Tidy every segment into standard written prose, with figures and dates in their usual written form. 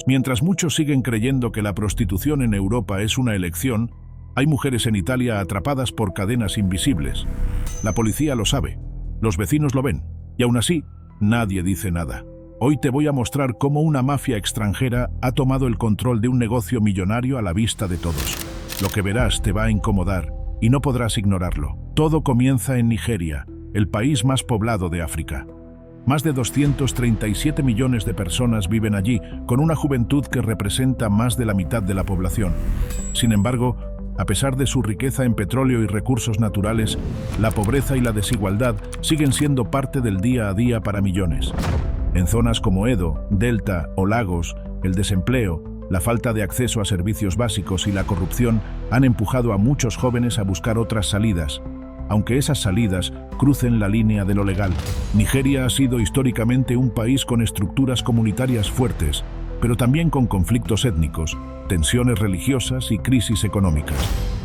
Mientras muchos siguen creyendo que la prostitución en Europa es una elección, hay mujeres en Italia atrapadas por cadenas invisibles. La policía lo sabe, los vecinos lo ven, y aún así, nadie dice nada. Hoy te voy a mostrar cómo una mafia extranjera ha tomado el control de un negocio millonario a la vista de todos. Lo que verás te va a incomodar y no podrás ignorarlo. Todo comienza en Nigeria, el país más poblado de África. Más de 237 millones de personas viven allí, con una juventud que representa más de la mitad de la población. Sin embargo, a pesar de su riqueza en petróleo y recursos naturales, la pobreza y la desigualdad siguen siendo parte del día a día para millones. En zonas como Edo, Delta o Lagos, el desempleo, la falta de acceso a servicios básicos y la corrupción han empujado a muchos jóvenes a buscar otras salidas, aunque esas salidas crucen la línea de lo legal. Nigeria ha sido históricamente un país con estructuras comunitarias fuertes, pero también con conflictos étnicos, tensiones religiosas y crisis económicas.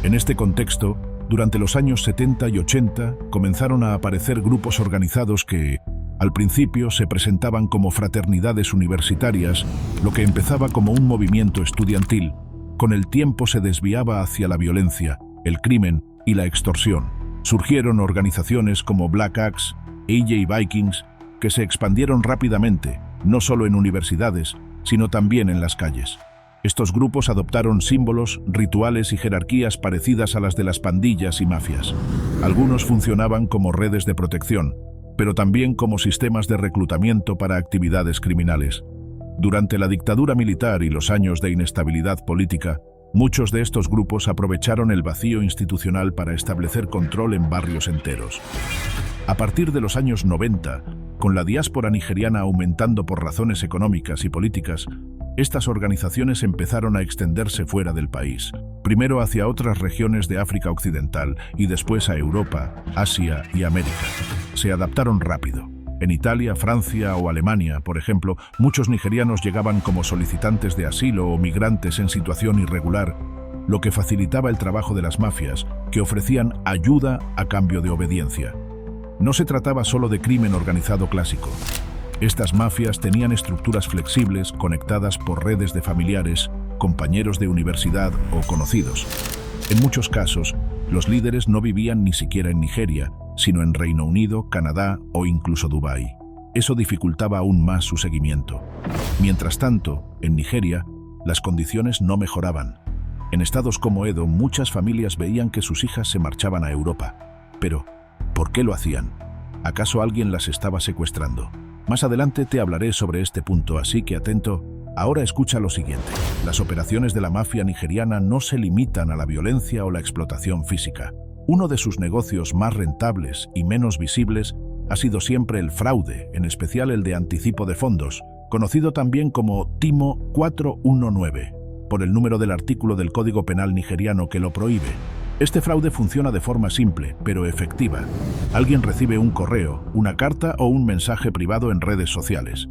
En este contexto, durante los años 70 y 80 comenzaron a aparecer grupos organizados que, al principio, se presentaban como fraternidades universitarias, lo que empezaba como un movimiento estudiantil. Con el tiempo se desviaba hacia la violencia, el crimen y la extorsión. Surgieron organizaciones como Black Axe, AJ Vikings, que se expandieron rápidamente, no solo en universidades, sino también en las calles. Estos grupos adoptaron símbolos, rituales y jerarquías parecidas a las de las pandillas y mafias. Algunos funcionaban como redes de protección, pero también como sistemas de reclutamiento para actividades criminales. Durante la dictadura militar y los años de inestabilidad política, muchos de estos grupos aprovecharon el vacío institucional para establecer control en barrios enteros. A partir de los años 90, con la diáspora nigeriana aumentando por razones económicas y políticas, estas organizaciones empezaron a extenderse fuera del país, primero hacia otras regiones de África Occidental y después a Europa, Asia y América. Se adaptaron rápido. En Italia, Francia o Alemania, por ejemplo, muchos nigerianos llegaban como solicitantes de asilo o migrantes en situación irregular, lo que facilitaba el trabajo de las mafias, que ofrecían ayuda a cambio de obediencia. No se trataba solo de crimen organizado clásico. Estas mafias tenían estructuras flexibles conectadas por redes de familiares, compañeros de universidad o conocidos. En muchos casos, los líderes no vivían ni siquiera en Nigeria, sino en Reino Unido, Canadá o incluso Dubái. Eso dificultaba aún más su seguimiento. Mientras tanto, en Nigeria, las condiciones no mejoraban. En estados como Edo, muchas familias veían que sus hijas se marchaban a Europa. Pero, ¿por qué lo hacían? ¿Acaso alguien las estaba secuestrando? Más adelante te hablaré sobre este punto, así que atento. Ahora escucha lo siguiente. Las operaciones de la mafia nigeriana no se limitan a la violencia o la explotación física. Uno de sus negocios más rentables y menos visibles ha sido siempre el fraude, en especial el de anticipo de fondos, conocido también como Timo 419, por el número del artículo del Código Penal nigeriano que lo prohíbe. Este fraude funciona de forma simple, pero efectiva. Alguien recibe un correo, una carta o un mensaje privado en redes sociales.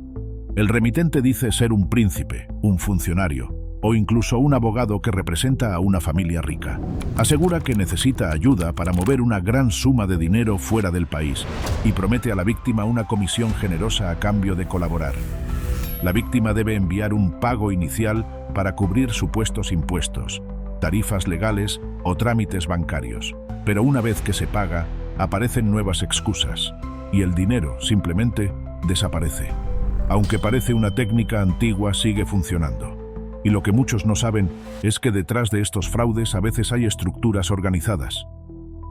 El remitente dice ser un príncipe, un funcionario, o incluso un abogado que representa a una familia rica. Asegura que necesita ayuda para mover una gran suma de dinero fuera del país y promete a la víctima una comisión generosa a cambio de colaborar. La víctima debe enviar un pago inicial para cubrir supuestos impuestos, tarifas legales o trámites bancarios. Pero una vez que se paga, aparecen nuevas excusas y el dinero simplemente desaparece. Aunque parece una técnica antigua, sigue funcionando. Y lo que muchos no saben es que detrás de estos fraudes a veces hay estructuras organizadas.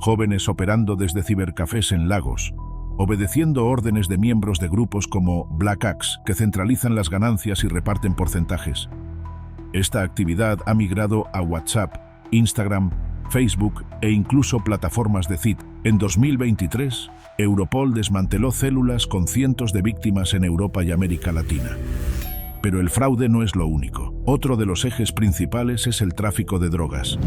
Jóvenes operando desde cibercafés en Lagos, obedeciendo órdenes de miembros de grupos como Black Axe, que centralizan las ganancias y reparten porcentajes. Esta actividad ha migrado a WhatsApp, Instagram, Facebook e incluso plataformas de CID. En 2023, Europol desmanteló células con cientos de víctimas en Europa y América Latina. Pero el fraude no es lo único. Otro de los ejes principales es el tráfico de drogas.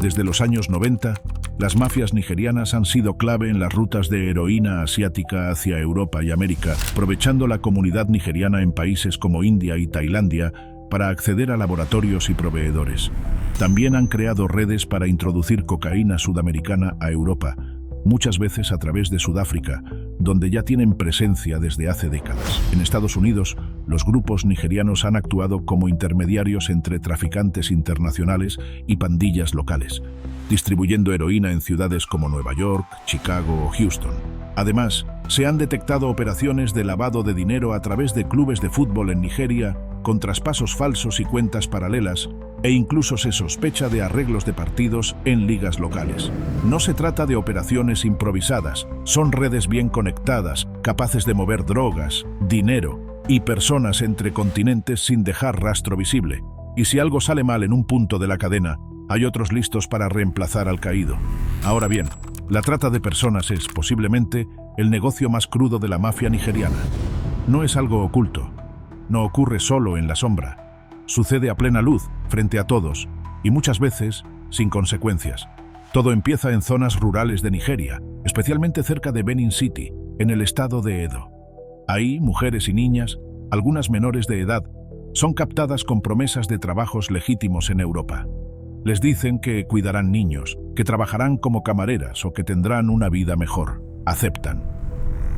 Desde los años 90, las mafias nigerianas han sido clave en las rutas de heroína asiática hacia Europa y América, aprovechando la comunidad nigeriana en países como India y Tailandia para acceder a laboratorios y proveedores. También han creado redes para introducir cocaína sudamericana a Europa, muchas veces a través de Sudáfrica, donde ya tienen presencia desde hace décadas. En Estados Unidos, Los grupos nigerianos han actuado como intermediarios entre traficantes internacionales y pandillas locales, distribuyendo heroína en ciudades como Nueva York, Chicago o Houston. Además, se han detectado operaciones de lavado de dinero a través de clubes de fútbol en Nigeria, con traspasos falsos y cuentas paralelas, e incluso se sospecha de arreglos de partidos en ligas locales. No se trata de operaciones improvisadas, son redes bien conectadas, capaces de mover drogas, dinero y personas entre continentes sin dejar rastro visible. Y si algo sale mal en un punto de la cadena, hay otros listos para reemplazar al caído. Ahora bien, la trata de personas es, posiblemente, el negocio más crudo de la mafia nigeriana. No es algo oculto. No ocurre solo en la sombra. Sucede a plena luz, frente a todos, y muchas veces sin consecuencias. Todo empieza en zonas rurales de Nigeria, especialmente cerca de Benin City, en el estado de Edo. Ahí, mujeres y niñas, algunas menores de edad, son captadas con promesas de trabajos legítimos en Europa. Les dicen que cuidarán niños, que trabajarán como camareras o que tendrán una vida mejor. Aceptan.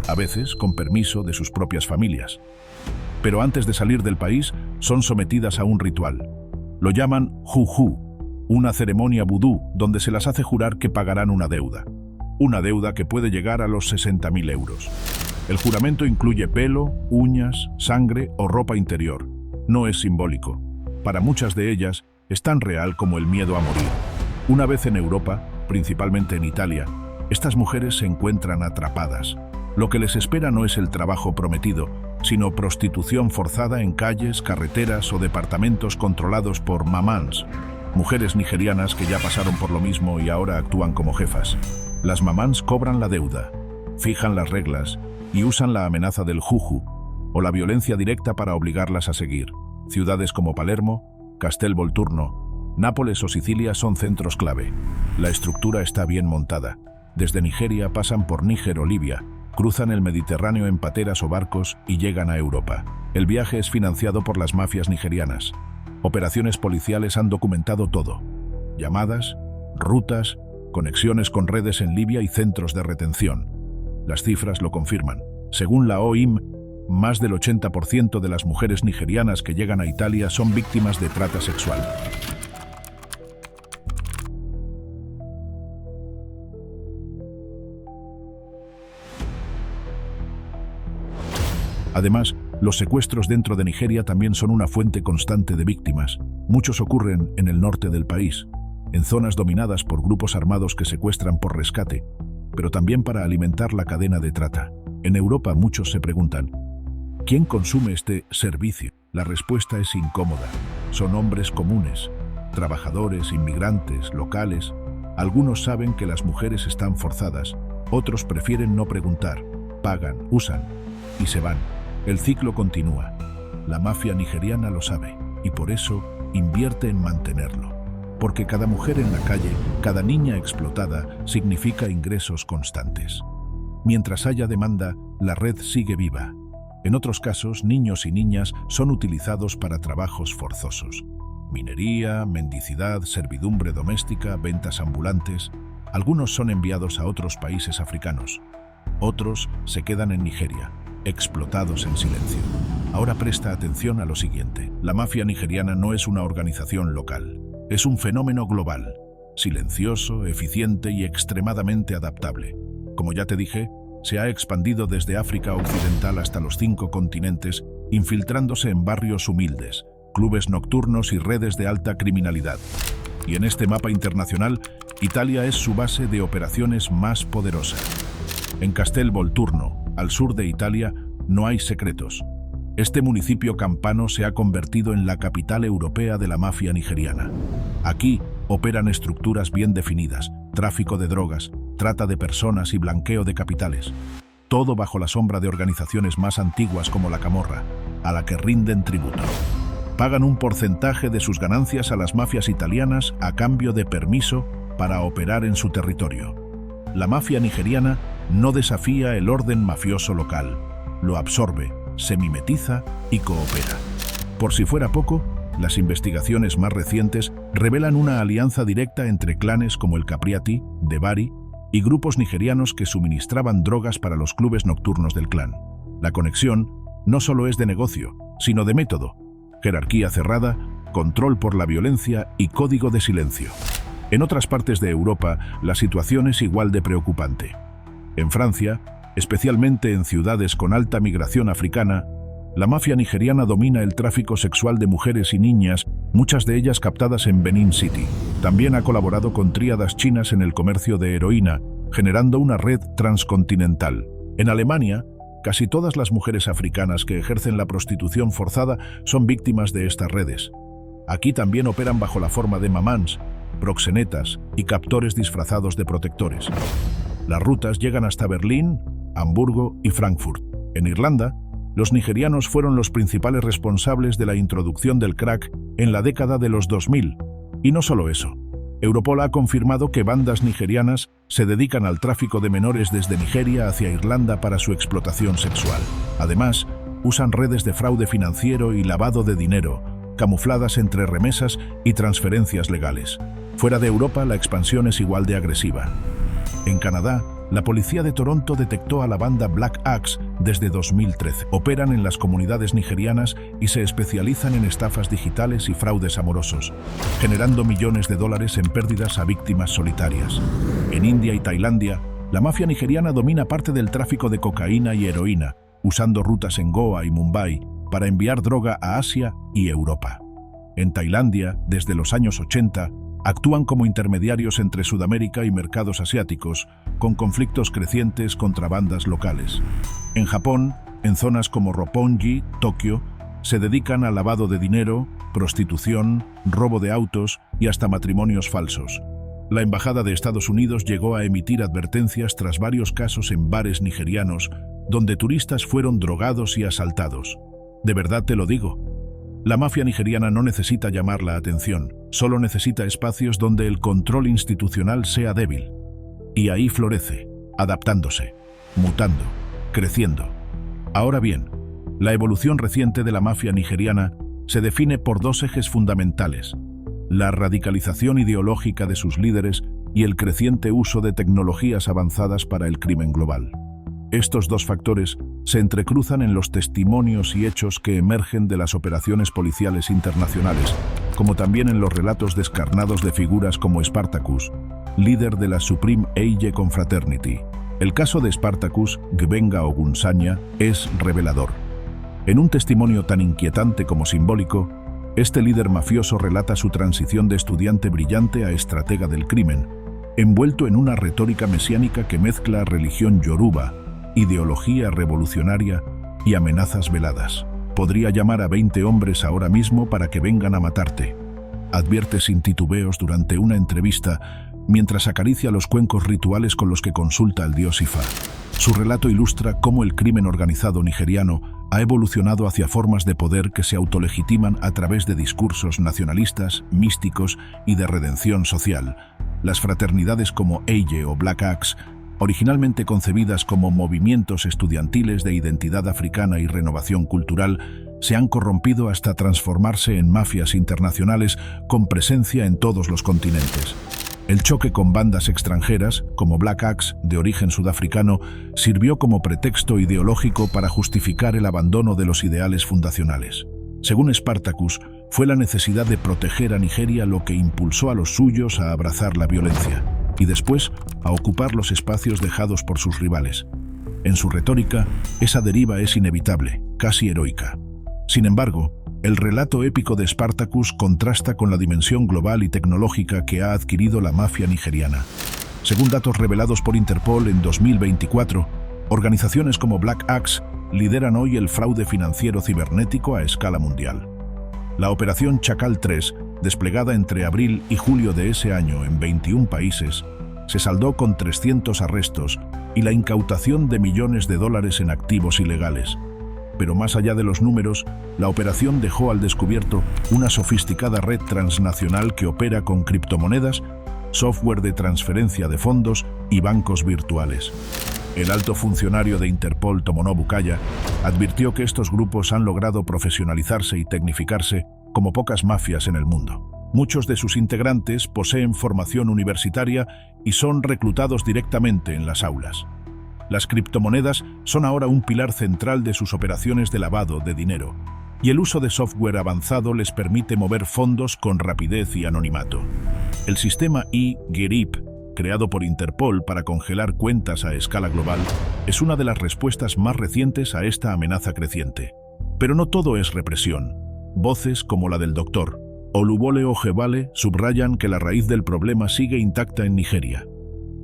A veces con permiso de sus propias familias. Pero antes de salir del país, son sometidas a un ritual. Lo llaman juju, una ceremonia vudú donde se las hace jurar que pagarán una deuda. Una deuda que puede llegar a los 60.000 euros. El juramento incluye pelo, uñas, sangre o ropa interior. No es simbólico. Para muchas de ellas, es tan real como el miedo a morir. Una vez en Europa, principalmente en Italia, estas mujeres se encuentran atrapadas. Lo que les espera no es el trabajo prometido, sino prostitución forzada en calles, carreteras o departamentos controlados por mamans, mujeres nigerianas que ya pasaron por lo mismo y ahora actúan como jefas. Las mamans cobran la deuda, fijan las reglas y usan la amenaza del juju o la violencia directa para obligarlas a seguir. Ciudades como Palermo, Castelvolturno, Nápoles o Sicilia son centros clave. La estructura está bien montada. Desde Nigeria pasan por Níger o Libia, cruzan el Mediterráneo en pateras o barcos y llegan a Europa. El viaje es financiado por las mafias nigerianas. Operaciones policiales han documentado todo. Llamadas, rutas, conexiones con redes en Libia y centros de retención. Las cifras lo confirman. Según la OIM, más del 80% de las mujeres nigerianas que llegan a Italia son víctimas de trata sexual. Además, los secuestros dentro de Nigeria también son una fuente constante de víctimas. Muchos ocurren en el norte del país, en zonas dominadas por grupos armados que secuestran por rescate, pero también para alimentar la cadena de trata. En Europa muchos se preguntan, ¿quién consume este servicio? La respuesta es incómoda. Son hombres comunes, trabajadores, inmigrantes, locales. Algunos saben que las mujeres están forzadas, otros prefieren no preguntar, pagan, usan y se van. El ciclo continúa. La mafia nigeriana lo sabe y por eso invierte en mantenerlo. Porque cada mujer en la calle, cada niña explotada, significa ingresos constantes. Mientras haya demanda, la red sigue viva. En otros casos, niños y niñas son utilizados para trabajos forzosos. Minería, mendicidad, servidumbre doméstica, ventas ambulantes. Algunos son enviados a otros países africanos. Otros se quedan en Nigeria, explotados en silencio. Ahora presta atención a lo siguiente. La mafia nigeriana no es una organización local. Es un fenómeno global, silencioso, eficiente y extremadamente adaptable. Como ya te dije, se ha expandido desde África Occidental hasta los 5 continentes, infiltrándose en barrios humildes, clubes nocturnos y redes de alta criminalidad. Y en este mapa internacional, Italia es su base de operaciones más poderosa. En Castelvolturno, al sur de Italia, no hay secretos. Este municipio campano se ha convertido en la capital europea de la mafia nigeriana. Aquí operan estructuras bien definidas, tráfico de drogas, trata de personas y blanqueo de capitales. Todo bajo la sombra de organizaciones más antiguas como la Camorra, a la que rinden tributo. Pagan un porcentaje de sus ganancias a las mafias italianas a cambio de permiso para operar en su territorio. La mafia nigeriana no desafía el orden mafioso local, lo absorbe, se mimetiza y coopera. Por si fuera poco, las investigaciones más recientes revelan una alianza directa entre clanes como el Capriati, de Bari, y grupos nigerianos que suministraban drogas para los clubes nocturnos del clan. La conexión no solo es de negocio, sino de método: jerarquía cerrada, control por la violencia y código de silencio. En otras partes de Europa, la situación es igual de preocupante. En Francia, especialmente en ciudades con alta migración africana, la mafia nigeriana domina el tráfico sexual de mujeres y niñas, muchas de ellas captadas en Benin City. También ha colaborado con tríadas chinas en el comercio de heroína, generando una red transcontinental. En Alemania, casi todas las mujeres africanas que ejercen la prostitución forzada son víctimas de estas redes. Aquí también operan bajo la forma de mamans, proxenetas y captores disfrazados de protectores. Las rutas llegan hasta Berlín, Hamburgo y Frankfurt. En Irlanda, los nigerianos fueron los principales responsables de la introducción del crack en la década de los 2000. Y no solo eso. Europol ha confirmado que bandas nigerianas se dedican al tráfico de menores desde Nigeria hacia Irlanda para su explotación sexual. Además, usan redes de fraude financiero y lavado de dinero, camufladas entre remesas y transferencias legales. Fuera de Europa, la expansión es igual de agresiva. En Canadá, la policía de Toronto detectó a la banda Black Axe desde 2013. Operan en las comunidades nigerianas y se especializan en estafas digitales y fraudes amorosos, generando millones de dólares en pérdidas a víctimas solitarias. En India y Tailandia, la mafia nigeriana domina parte del tráfico de cocaína y heroína, usando rutas en Goa y Mumbai para enviar droga a Asia y Europa. En Tailandia, desde los años 80, actúan como intermediarios entre Sudamérica y mercados asiáticos, con conflictos crecientes contra bandas locales. En Japón, en zonas como Roppongi, Tokio, se dedican al lavado de dinero, prostitución, robo de autos y hasta matrimonios falsos. La Embajada de Estados Unidos llegó a emitir advertencias tras varios casos en bares nigerianos, donde turistas fueron drogados y asaltados. De verdad te lo digo. La mafia nigeriana no necesita llamar la atención, solo necesita espacios donde el control institucional sea débil. Y ahí florece, adaptándose, mutando, creciendo. Ahora bien, la evolución reciente de la mafia nigeriana se define por dos ejes fundamentales: la radicalización ideológica de sus líderes y el creciente uso de tecnologías avanzadas para el crimen global. Estos dos factores se entrecruzan en los testimonios y hechos que emergen de las operaciones policiales internacionales, como también en los relatos descarnados de figuras como Spartacus, líder de la Supreme Age Confraternity. El caso de Spartacus Gbenga Ogunsanya es revelador. En un testimonio tan inquietante como simbólico, este líder mafioso relata su transición de estudiante brillante a estratega del crimen, envuelto en una retórica mesiánica que mezcla religión yoruba, ideología revolucionaria y amenazas veladas. Podría llamar a 20 hombres ahora mismo para que vengan a matarte, advierte sin titubeos durante una entrevista mientras acaricia los cuencos rituales con los que consulta al dios Ifá. Su relato ilustra cómo el crimen organizado nigeriano ha evolucionado hacia formas de poder que se autolegitiman a través de discursos nacionalistas, místicos y de redención social. Las fraternidades como Eye o Black Axe, originalmente concebidas como movimientos estudiantiles de identidad africana y renovación cultural, se han corrompido hasta transformarse en mafias internacionales con presencia en todos los continentes. El choque con bandas extranjeras, como Black Axe, de origen sudafricano, sirvió como pretexto ideológico para justificar el abandono de los ideales fundacionales. Según Spartacus, fue la necesidad de proteger a Nigeria lo que impulsó a los suyos a abrazar la violencia y después a ocupar los espacios dejados por sus rivales. En su retórica, esa deriva es inevitable, casi heroica. Sin embargo, el relato épico de Spartacus contrasta con la dimensión global y tecnológica que ha adquirido la mafia nigeriana. Según datos revelados por Interpol en 2024, organizaciones como Black Axe lideran hoy el fraude financiero cibernético a escala mundial. La operación Chacal 3, desplegada entre abril y julio de ese año en 21 países, se saldó con 300 arrestos y la incautación de millones de dólares en activos ilegales. Pero más allá de los números, la operación dejó al descubierto una sofisticada red transnacional que opera con criptomonedas, software de transferencia de fondos y bancos virtuales. El alto funcionario de Interpol, Tomonobu Kaya, advirtió que estos grupos han logrado profesionalizarse y tecnificarse como pocas mafias en el mundo. Muchos de sus integrantes poseen formación universitaria y son reclutados directamente en las aulas. Las criptomonedas son ahora un pilar central de sus operaciones de lavado de dinero. y el uso de software avanzado les permite mover fondos con rapidez y anonimato. El sistema e-GERIP, creado por Interpol para congelar cuentas a escala global, es una de las respuestas más recientes a esta amenaza creciente. Pero no todo es represión. Voces como la del Dr. Olubole Ojebale subrayan que la raíz del problema sigue intacta en Nigeria.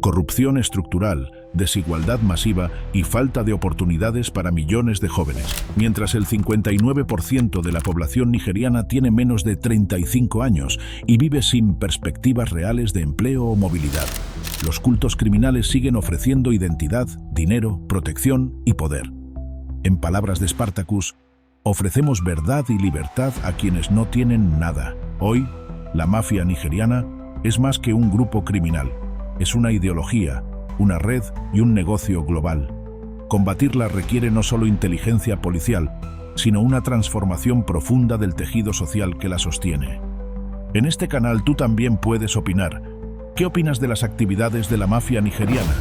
Corrupción estructural, desigualdad masiva y falta de oportunidades para millones de jóvenes, mientras el 59% de la población nigeriana tiene menos de 35 años y vive sin perspectivas reales de empleo o movilidad. Los cultos criminales siguen ofreciendo identidad, dinero, protección y poder. En palabras de Spartacus, ofrecemos verdad y libertad a quienes no tienen nada. Hoy, la mafia nigeriana es más que un grupo criminal. Es una ideología, una red y un negocio global. Combatirla requiere no solo inteligencia policial, sino una transformación profunda del tejido social que la sostiene. En este canal tú también puedes opinar. ¿Qué opinas de las actividades de la mafia nigeriana?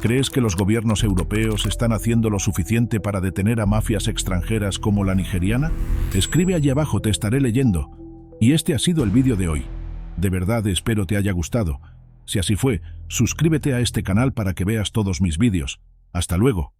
¿Crees que los gobiernos europeos están haciendo lo suficiente para detener a mafias extranjeras como la nigeriana? Escribe allí abajo, te estaré leyendo. Y este ha sido el vídeo de hoy. De verdad espero te haya gustado. Si así fue, suscríbete a este canal para que veas todos mis vídeos. Hasta luego.